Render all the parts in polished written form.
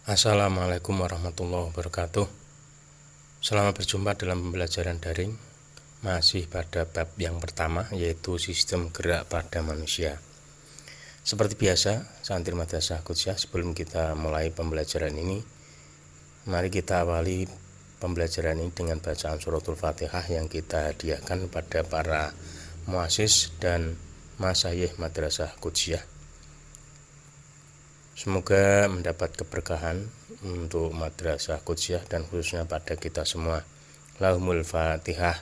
Assalamualaikum warahmatullahi wabarakatuh. Selamat berjumpa dalam pembelajaran daring. Masih pada bab yang pertama, yaitu sistem gerak pada manusia. Seperti biasa, Santri Madrasah Qudsiyah, sebelum kita mulai pembelajaran ini, mari kita awali pembelajaran ini dengan bacaan suratul Fatihah yang kita hadiahkan pada para muassis dan masyayikh Madrasah Qudsiyah. Semoga mendapat keberkahan untuk Madrasah Qudsiyah dan khususnya pada kita semua. Lahumul Fatihah.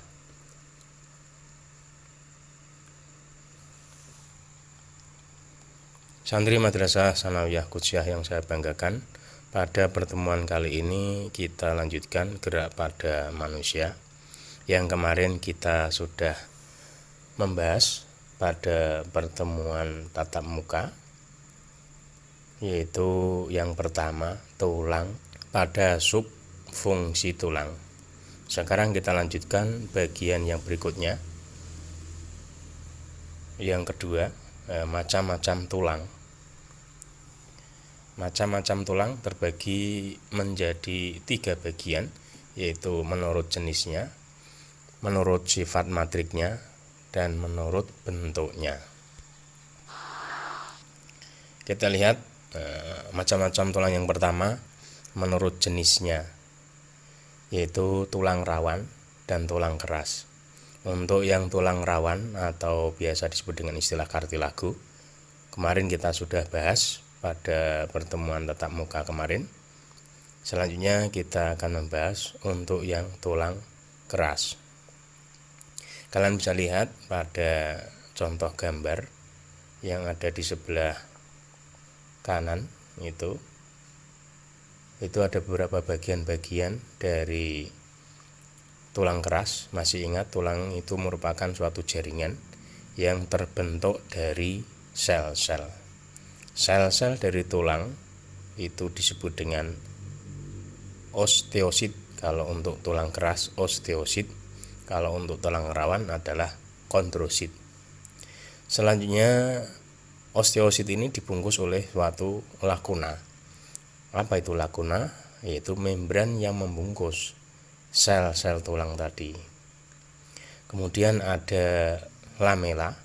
Santri Madrasah Sanawiyah Qudsiyah yang saya banggakan, pada pertemuan kali ini kita lanjutkan gerak pada manusia. Yang kemarin kita sudah membahas pada pertemuan tatap muka, yaitu yang pertama tulang pada sub fungsi tulang. Sekarang kita lanjutkan bagian yang berikutnya, yang kedua, macam-macam tulang. Macam-macam tulang terbagi menjadi 3 bagian, yaitu menurut jenisnya, menurut sifat matriknya, dan menurut bentuknya. Kita lihat macam-macam tulang yang pertama menurut jenisnya, yaitu tulang rawan dan tulang keras. Untuk yang tulang rawan atau biasa disebut dengan istilah kartilago, kemarin kita sudah bahas pada pertemuan tatap muka kemarin. Selanjutnya kita akan membahas untuk yang tulang keras. Kalian bisa lihat pada contoh gambar yang ada di sebelah kanan, itu ada beberapa bagian-bagian dari tulang keras. Masih ingat, tulang itu merupakan suatu jaringan yang terbentuk dari sel-sel. Sel-sel dari tulang itu disebut dengan osteosit. Kalau untuk tulang keras osteosit, kalau untuk tulang rawan adalah kondrosit. Selanjutnya, osteosit ini dibungkus oleh suatu lakuna. Apa itu lakuna? Yaitu membran yang membungkus sel-sel tulang tadi. Kemudian ada lamela,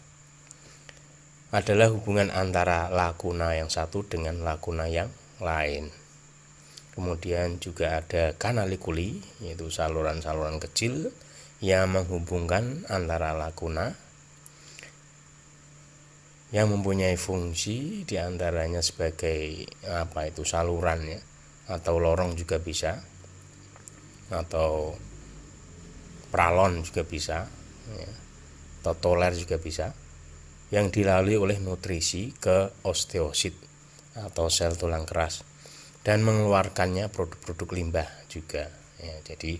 adalah hubungan antara lakuna yang satu dengan lakuna yang lain. Kemudian juga ada kanalikuli, yaitu saluran-saluran kecil yang menghubungkan antara lakuna, yang mempunyai fungsi diantaranya sebagai saluran ya, atau lorong juga bisa, atau pralon juga bisa ya, atau toler juga bisa, yang dilalui oleh nutrisi ke osteosit atau sel tulang keras dan mengeluarkannya produk-produk limbah juga ya. Jadi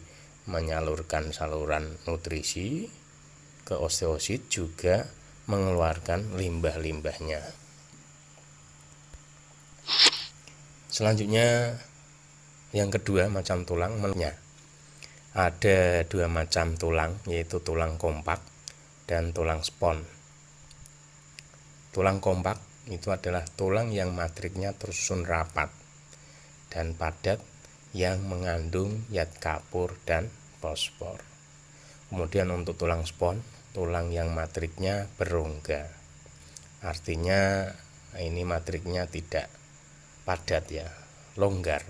menyalurkan saluran nutrisi ke osteosit juga mengeluarkan limbah-limbahnya. Selanjutnya yang kedua, macam tulang menurutnya. Ada 2 macam tulang, yaitu tulang kompak dan tulang spon. Tulang kompak itu adalah tulang yang matriknya tersusun rapat dan padat yang mengandung zat kapur dan fosfor. Kemudian untuk tulang spon, tulang yang matriknya berongga, artinya ini matriknya tidak padat ya, longgar.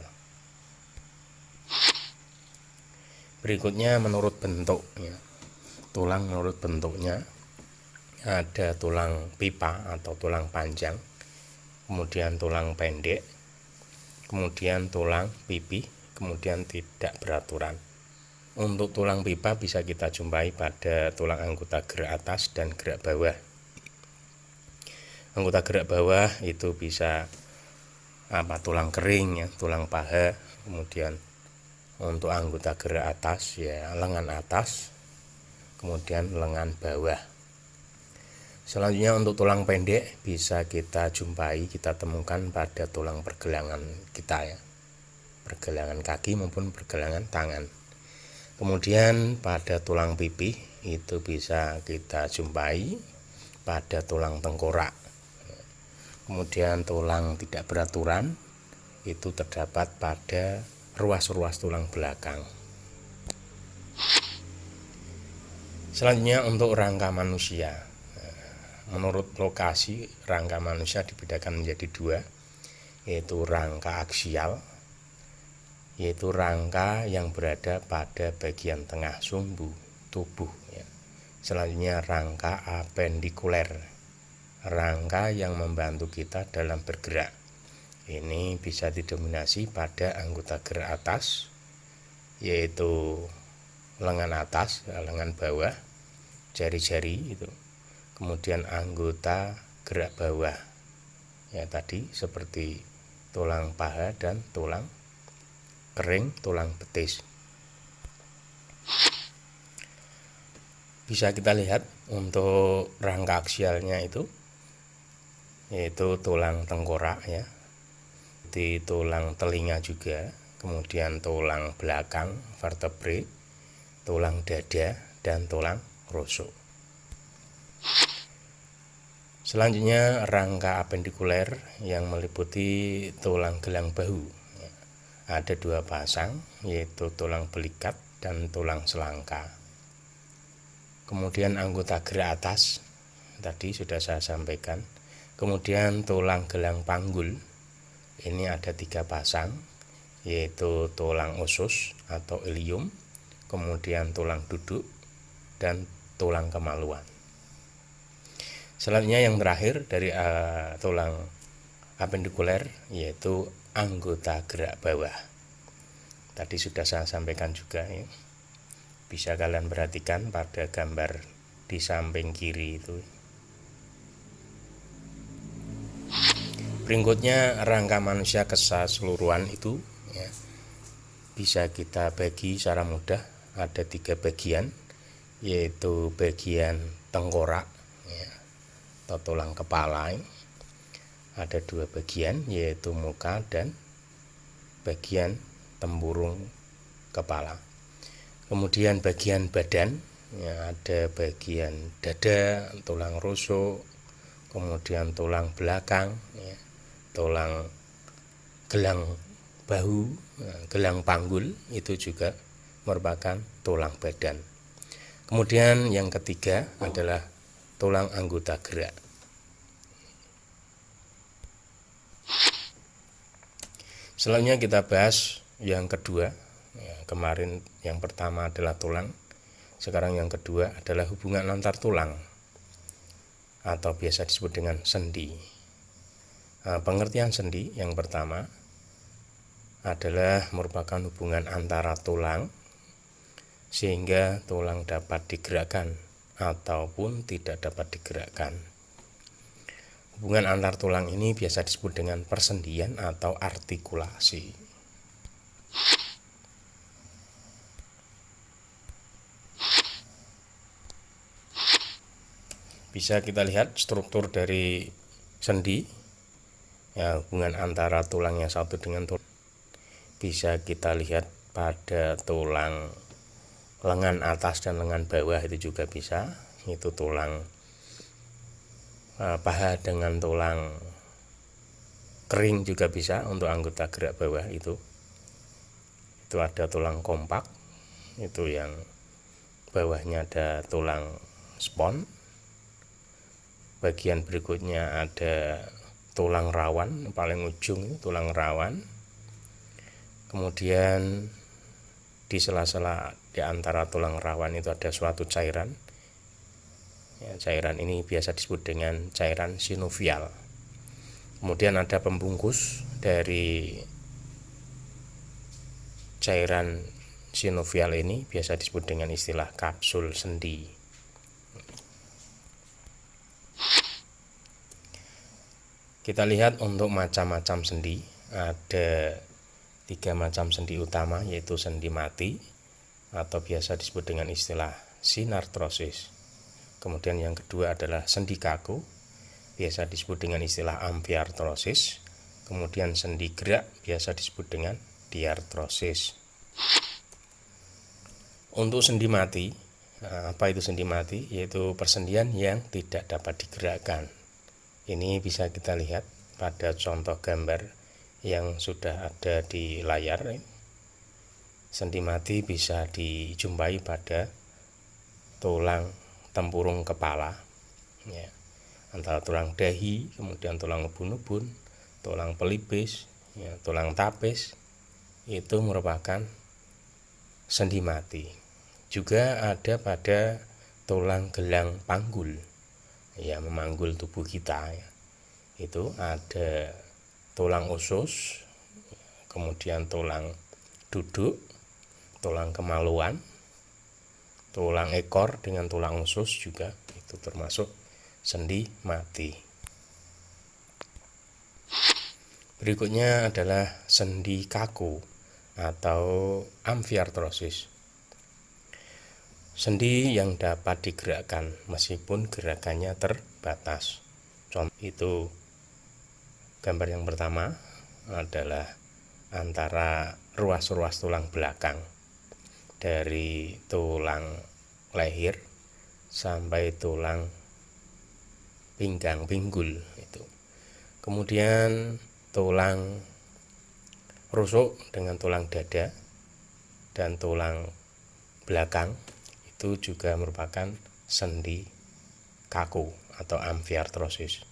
Berikutnya menurut bentuknya. Tulang menurut bentuknya, ada tulang pipa atau tulang panjang, kemudian tulang pendek, kemudian tulang pipih, kemudian tidak beraturan. Untuk tulang pipa bisa kita jumpai pada tulang anggota gerak atas dan gerak bawah. Anggota gerak bawah itu bisa tulang kering ya, tulang paha. Kemudian untuk anggota gerak atas ya, lengan atas, kemudian lengan bawah. Selanjutnya untuk tulang pendek bisa kita jumpai, kita temukan pada tulang pergelangan kita ya, pergelangan kaki maupun pergelangan tangan. Kemudian pada tulang pipih itu bisa kita jumpai pada tulang tengkorak. Kemudian tulang tidak beraturan itu terdapat pada ruas-ruas tulang belakang. Selanjutnya untuk rangka manusia. Menurut lokasi, rangka manusia dibedakan menjadi dua, yaitu rangka aksial, yaitu rangka yang berada pada bagian tengah sumbu tubuh. Selanjutnya rangka apendikuler, rangka yang membantu kita dalam bergerak. Ini bisa didominasi pada anggota gerak atas, yaitu lengan atas, lengan bawah, jari-jari itu. Kemudian anggota gerak bawah, ya tadi seperti tulang paha dan tulang kering, tulang betis. Bisa kita lihat untuk rangka aksialnya itu, yaitu tulang tengkorak ya, di tulang telinga juga, kemudian tulang belakang vertebrae, tulang dada, dan tulang rusuk. Selanjutnya rangka apendikuler yang meliputi tulang gelang bahu. Ada dua pasang, yaitu tulang belikat dan tulang selangka. Kemudian anggota gerak atas, tadi sudah saya sampaikan. Kemudian tulang gelang panggul, ini ada 3 pasang, yaitu tulang usus atau ilium, kemudian tulang duduk, dan tulang kemaluan. Selanjutnya yang terakhir dari tulang apendikuler, yaitu anggota gerak bawah. Tadi sudah saya sampaikan juga ya. Bisa kalian perhatikan pada gambar di samping kiri itu. Berikutnya rangka manusia keseluruhan itu ya, bisa kita bagi secara mudah ada 3 bagian, yaitu bagian tengkorak ya, atau tulang kepala. Ada 2 bagian, yaitu muka dan bagian tempurung kepala. Kemudian bagian badan ya, ada bagian dada, tulang rusuk, kemudian tulang belakang ya, tulang gelang bahu, gelang panggul, itu juga merupakan tulang badan. Kemudian yang ketiga adalah tulang anggota gerak. Selanjutnya kita bahas yang kedua. Ya, kemarin yang pertama adalah tulang, sekarang yang kedua adalah hubungan antar tulang atau biasa disebut dengan sendi. Pengertian sendi yang pertama adalah merupakan hubungan antara tulang sehingga tulang dapat digerakkan ataupun tidak dapat digerakkan. Hubungan antar tulang ini biasa disebut dengan persendian atau artikulasi. Bisa kita lihat struktur dari sendi, ya, hubungan antara tulang yang satu dengan tulang. Bisa kita lihat pada tulang lengan atas dan lengan bawah, itu juga bisa. Itu tulang paha dengan tulang kering juga bisa untuk anggota gerak bawah itu ada tulang kompak, itu yang bawahnya ada tulang spons. Bagian berikutnya ada tulang rawan, paling ujung itu tulang rawan. Kemudian di sela-sela di antara tulang rawan itu ada suatu cairan. Ya, cairan ini biasa disebut dengan cairan sinovial. Kemudian ada pembungkus dari cairan sinovial ini, biasa disebut dengan istilah kapsul sendi. Kita lihat untuk macam-macam sendi, ada 3 macam sendi utama, yaitu sendi mati atau biasa disebut dengan istilah sinartrosis. Kemudian yang kedua adalah sendi kaku, biasa disebut dengan istilah amfiartrosis. Kemudian sendi gerak biasa disebut dengan diartrosis. Untuk sendi mati, apa itu sendi mati? Yaitu persendian yang tidak dapat digerakkan. Ini bisa kita lihat pada contoh gambar, yang sudah ada di layar. Sendi mati bisa dijumpai pada tulang tempurung kepala, ya, antara tulang dahi, kemudian tulang ubun-ubun, tulang pelipis, ya, tulang tapis, itu merupakan sendi mati. Juga ada pada tulang gelang panggul, ya, memanggul tubuh kita, ya. Itu ada tulang usus, kemudian tulang duduk, tulang kemaluan, tulang ekor dengan tulang usus juga itu termasuk sendi mati. Berikutnya adalah sendi kaku atau amfiartrosis. Sendi yang dapat digerakkan meskipun gerakannya terbatas. Contoh itu gambar yang pertama adalah antara ruas-ruas tulang belakang dari tulang leher sampai tulang pinggang pinggul itu. Kemudian tulang rusuk dengan tulang dada dan tulang belakang itu juga merupakan sendi kaku atau amfiartrosis.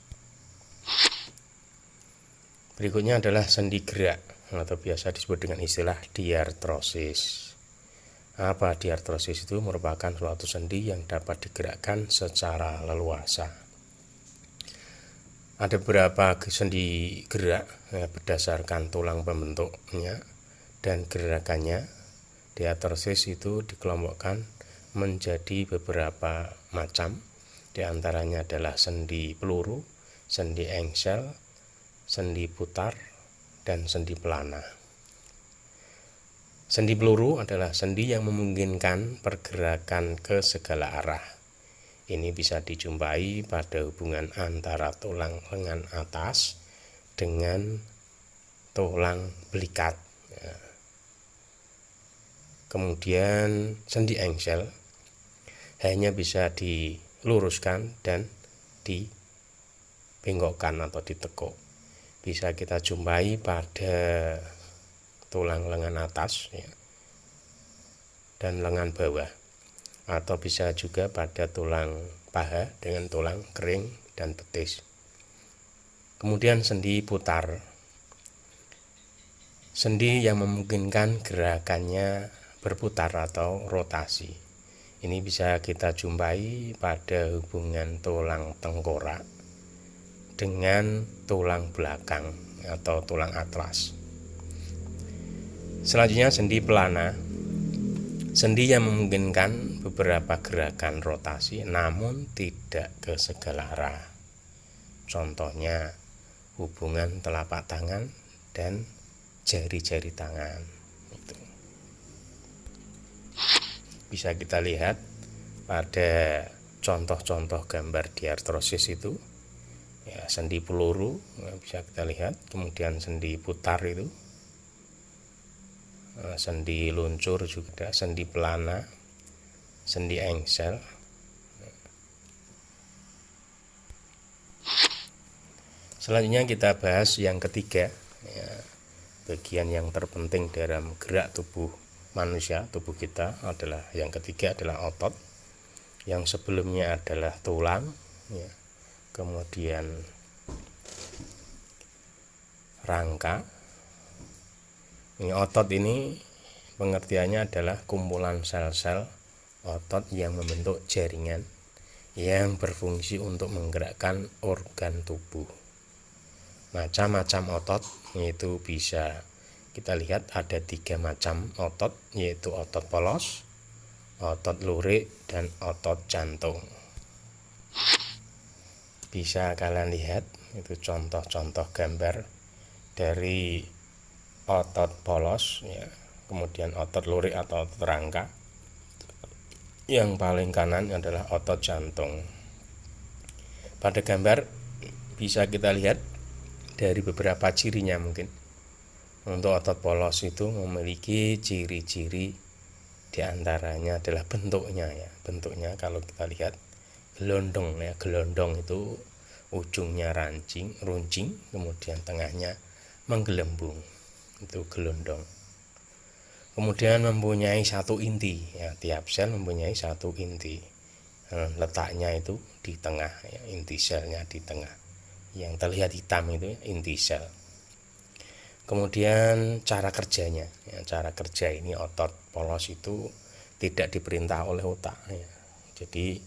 Berikutnya adalah sendi gerak atau biasa disebut dengan istilah diartrosis. Apa diartrosis itu? Merupakan suatu sendi yang dapat digerakkan secara leluasa. Ada beberapa sendi gerak, ya, berdasarkan tulang pembentuknya dan gerakannya. Diartrosis itu dikelompokkan menjadi beberapa macam. Di antaranya adalah sendi peluru, sendi engsel, sendi putar, dan sendi pelana. Sendi peluru adalah sendi yang memungkinkan pergerakan ke segala arah. Ini bisa dijumpai pada hubungan antara tulang lengan atas dengan tulang belikat. Kemudian sendi engsel hanya bisa diluruskan dan dibengkokkan atau ditekuk. Bisa kita jumpai pada tulang lengan atas, ya, dan lengan bawah, atau bisa juga pada tulang paha dengan tulang kering dan betis. Kemudian sendi putar, sendi yang memungkinkan gerakannya berputar atau rotasi. Ini bisa kita jumpai pada hubungan tulang tengkorak dengan tulang belakang atau tulang atlas. Selanjutnya sendi pelana, sendi yang memungkinkan beberapa gerakan rotasi namun tidak ke segala arah. Contohnya hubungan telapak tangan dan jari-jari tangan. Itu bisa kita lihat pada contoh-contoh gambar diartrosis itu, ya, sendi peluru bisa kita lihat, kemudian sendi putar itu, sendi luncur juga, sendi pelana, sendi engsel. Selanjutnya kita bahas yang ketiga, ya, bagian yang terpenting dalam gerak tubuh manusia, tubuh kita adalah yang ketiga adalah otot. Yang sebelumnya adalah tulang, ya, kemudian rangka. Ini otot ini pengertiannya adalah kumpulan sel-sel otot yang membentuk jaringan yang berfungsi untuk menggerakkan organ tubuh. Macam-macam otot yaitu bisa kita lihat ada 3 macam otot, yaitu otot polos, otot lurik, dan otot jantung. Bisa kalian lihat itu contoh-contoh gambar dari otot polos, ya, kemudian otot lurik atau otot rangka. Yang paling kanan adalah otot jantung. Pada gambar bisa kita lihat dari beberapa cirinya. Mungkin untuk otot polos itu memiliki ciri-ciri, diantaranya adalah bentuknya, ya. Bentuknya kalau kita lihat gelondong, ya, gelondong itu ujungnya runcing, kemudian tengahnya menggelembung, itu gelondong. Kemudian mempunyai satu inti, ya, tiap sel mempunyai satu inti. Letaknya itu di tengah, ya, inti selnya di tengah. Yang terlihat hitam itu ya, inti sel. Kemudian cara kerjanya, ya, cara kerja ini otot polos itu tidak diperintah oleh otak, ya. Jadi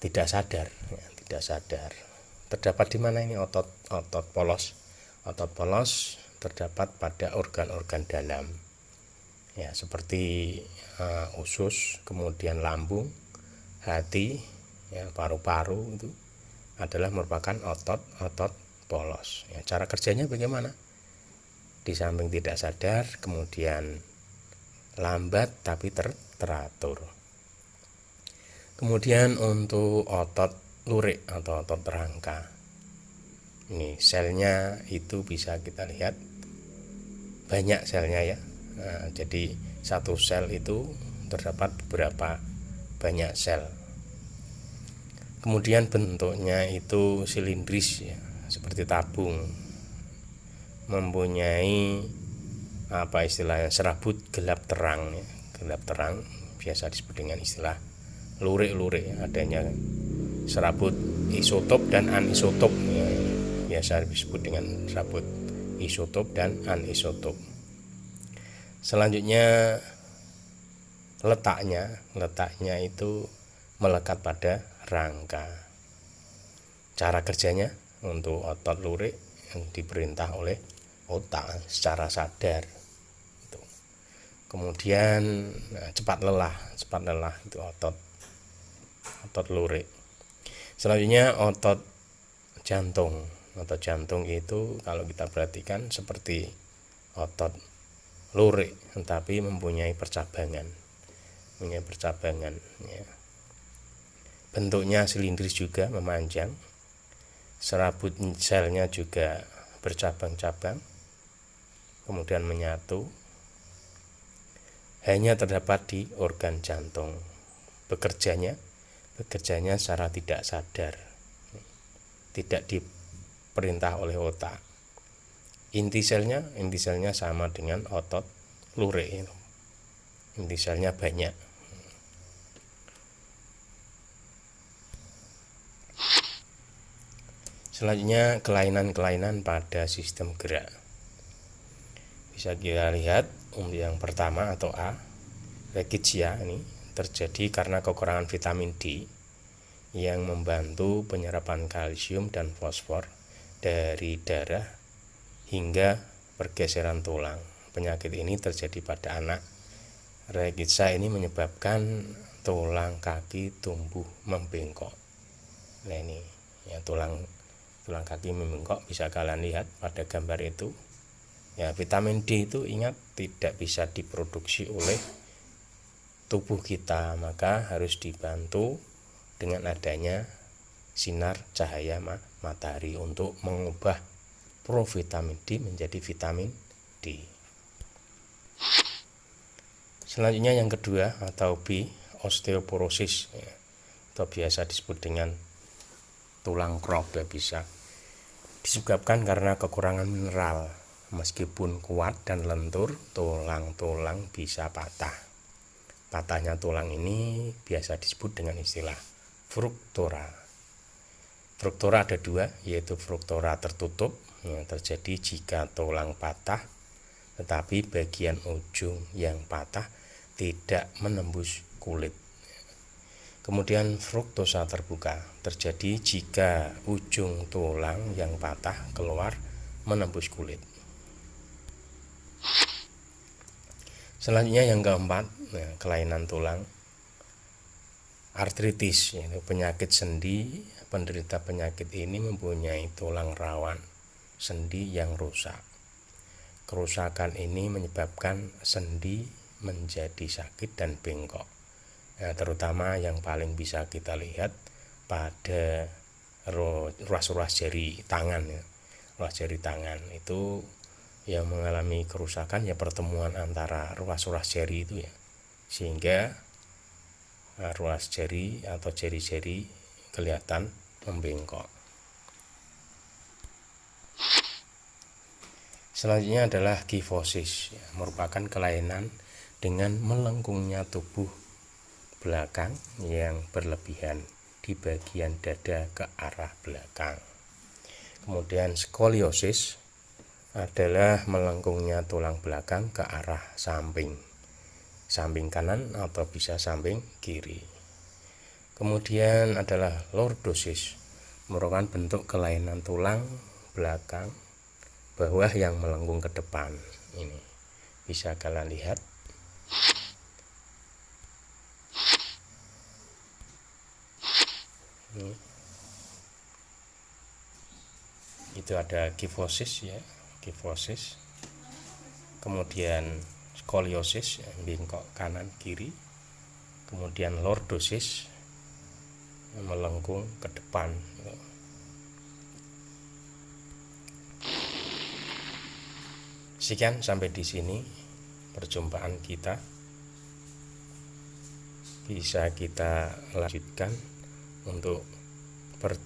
tidak sadar, ya, tidak sadar. Terdapat di mana ini otot polos? Otot polos terdapat pada organ-organ dalam, ya, seperti usus, kemudian lambung, hati, ya, paru-paru, itu adalah merupakan otot polos. Ya, cara kerjanya bagaimana? Di samping tidak sadar, kemudian lambat tapi teratur. Kemudian untuk otot lurik atau otot rangka, ini selnya itu bisa kita lihat banyak selnya, ya. Nah, jadi satu sel itu terdapat beberapa banyak sel. Kemudian bentuknya itu silindris, ya, seperti tabung, mempunyai apa istilahnya, serabut gelap terang, ya. Gelap terang biasa disebut dengan istilah lurik-lurik, ya. Adanya serabut isotop dan anisotop, ya, biasa disebut dengan serabut isotop dan anisotop. Selanjutnya letaknya itu melekat pada rangka. Cara kerjanya untuk otot lurik yang diperintah oleh otak secara sadar. Kemudian cepat lelah itu otot lurik. Selanjutnya otot jantung. Otot jantung itu kalau kita perhatikan seperti otot lurik, tetapi mempunyai percabangan, ya. Bentuknya silindris juga, memanjang. Serabut selnya juga bercabang-cabang, kemudian menyatu. Hanya terdapat di organ jantung. Bekerjanya secara tidak sadar, tidak diperintah oleh otak. Inti selnya sama dengan otot lurik, inti selnya banyak. Selanjutnya kelainan-kelainan pada sistem gerak. Bisa kita lihat untuk yang pertama atau A, rechisia, ini terjadi karena kekurangan vitamin D yang membantu penyerapan kalsium dan fosfor dari darah hingga pergeseran tulang. Penyakit ini terjadi pada anak. Rechisia ini menyebabkan tulang kaki tumbuh membengkok. Nah ini, ya, tulang kaki membengkok bisa kalian lihat pada gambar itu. Ya, vitamin D itu ingat tidak bisa diproduksi oleh tubuh kita, maka harus dibantu dengan adanya sinar cahaya matahari untuk mengubah provitamin D menjadi vitamin D. Selanjutnya yang kedua atau B, osteoporosis, ya, atau biasa disebut dengan tulang krop, ya, bisa disebabkan karena kekurangan mineral. Meskipun kuat dan lentur, tulang-tulang bisa patah. Patahnya tulang ini biasa disebut dengan istilah fruktura. Fruktura ada dua, yaitu fruktura tertutup yang terjadi jika tulang patah tetapi bagian ujung yang patah tidak menembus kulit. Kemudian fruktosa terbuka terjadi jika ujung tulang yang patah keluar menembus kulit. Selanjutnya yang keempat, kelainan tulang. Artritis, yaitu penyakit sendi. Penderita penyakit ini mempunyai tulang rawan sendi yang rusak. Kerusakan ini menyebabkan sendi menjadi sakit dan bengkok. Nah, terutama yang paling bisa kita lihat pada ruas-ruas jari tangan, ya. Ruas jari tangan itu yang mengalami kerusakan, ya, pertemuan antara ruas-ruas jari itu, ya, sehingga ruas jari atau jari-jari kelihatan membengkok. Selanjutnya adalah kifosis, ya, merupakan kelainan dengan melengkungnya tubuh belakang yang berlebihan di bagian dada ke arah belakang. Kemudian skoliosis adalah melengkungnya tulang belakang ke arah samping kanan atau bisa samping kiri. Kemudian adalah lordosis, merupakan bentuk kelainan tulang belakang bawah yang melengkung ke depan. Ini bisa kalian lihat. Ini. Itu ada kifosis ya, kifosis. Kemudian skoliosis, ya, bengkok kanan kiri. Kemudian lordosis, melengkung ke depan. Sekian sampai di sini perjumpaan kita. Bisa kita lanjutkan untuk